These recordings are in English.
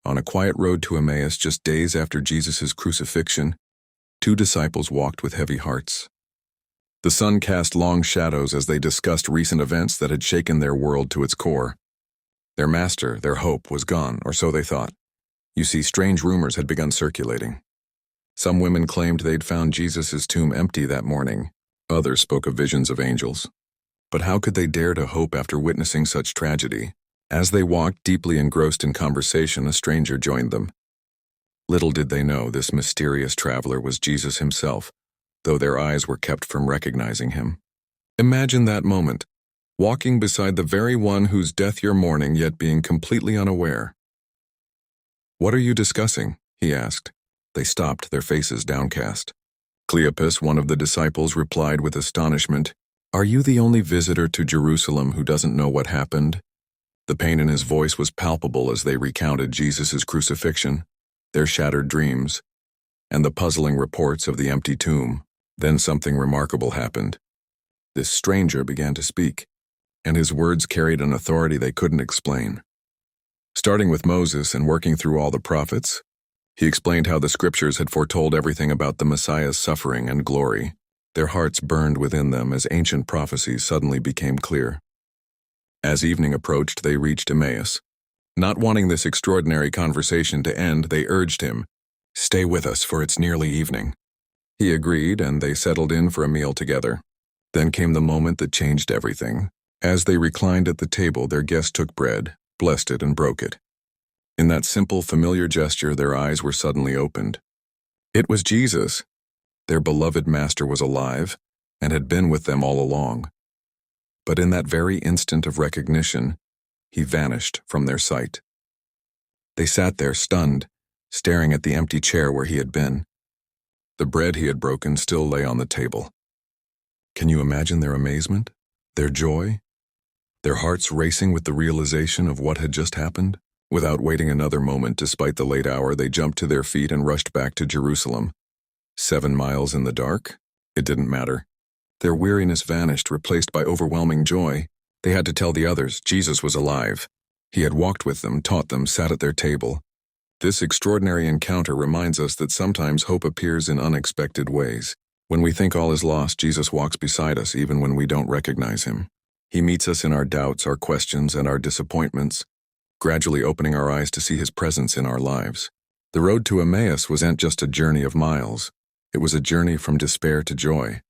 On a quiet road to Emmaus just days after Jesus' crucifixion, two disciples walked with heavy hearts. The sun cast long shadows as they discussed recent events that had shaken their world to its core. Their master, their hope, was gone, or so they thought. You see, strange rumors had begun circulating. Some women claimed they'd found Jesus' tomb empty that morning. Others spoke of visions of angels. But how could they dare to hope after witnessing such tragedy? As they walked, deeply engrossed in conversation, a stranger joined them. Little did they know this mysterious traveler was Jesus himself, though their eyes were kept from recognizing him. Imagine that moment, walking beside the very one whose death you're mourning, yet being completely unaware. "What are you discussing?" he asked. They stopped, their faces downcast. Cleopas, one of the disciples, replied with astonishment, "Are you the only visitor to Jerusalem who doesn't know what happened?" The pain in his voice was palpable as they recounted Jesus' crucifixion, their shattered dreams, and the puzzling reports of the empty tomb. Then something remarkable happened. This stranger began to speak, and his words carried an authority they couldn't explain. Starting with Moses and working through all the prophets, he explained how the scriptures had foretold everything about the Messiah's suffering and glory. Their hearts burned within them as ancient prophecies suddenly became clear. As evening approached, they reached Emmaus. Not wanting this extraordinary conversation to end, they urged him, "Stay with us, for it's nearly evening." He agreed, and they settled in for a meal together. Then came the moment that changed everything. As they reclined at the table, their guest took bread, blessed it, and broke it. In that simple, familiar gesture, their eyes were suddenly opened. It was Jesus. Their beloved master was alive and had been with them all along. But in that very instant of recognition, he vanished from their sight. They sat there stunned, staring at the empty chair where he had been. The bread he had broken still lay on the table. Can you imagine their amazement, their joy, their hearts racing with the realization of what had just happened? Without waiting another moment, despite the late hour, they jumped to their feet and rushed back to Jerusalem. 7 miles in the dark? It didn't matter. Their weariness vanished, replaced by overwhelming joy. They had to tell the others Jesus was alive. He had walked with them, taught them, sat at their table. This extraordinary encounter reminds us that sometimes hope appears in unexpected ways. When we think all is lost, Jesus walks beside us even when we don't recognize him. He meets us in our doubts, our questions, and our disappointments, gradually opening our eyes to see his presence in our lives. The road to Emmaus wasn't just a journey of miles. It was a journey from despair to joy,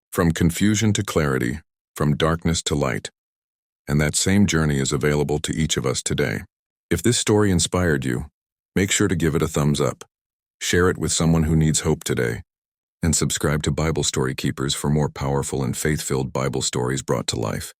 from confusion to clarity, from darkness to light. And that same journey is available to each of us today. If this story inspired you, make sure to give it a thumbs up, share it with someone who needs hope today, and subscribe to Bible Story Keepers for more powerful and faith-filled Bible stories brought to life.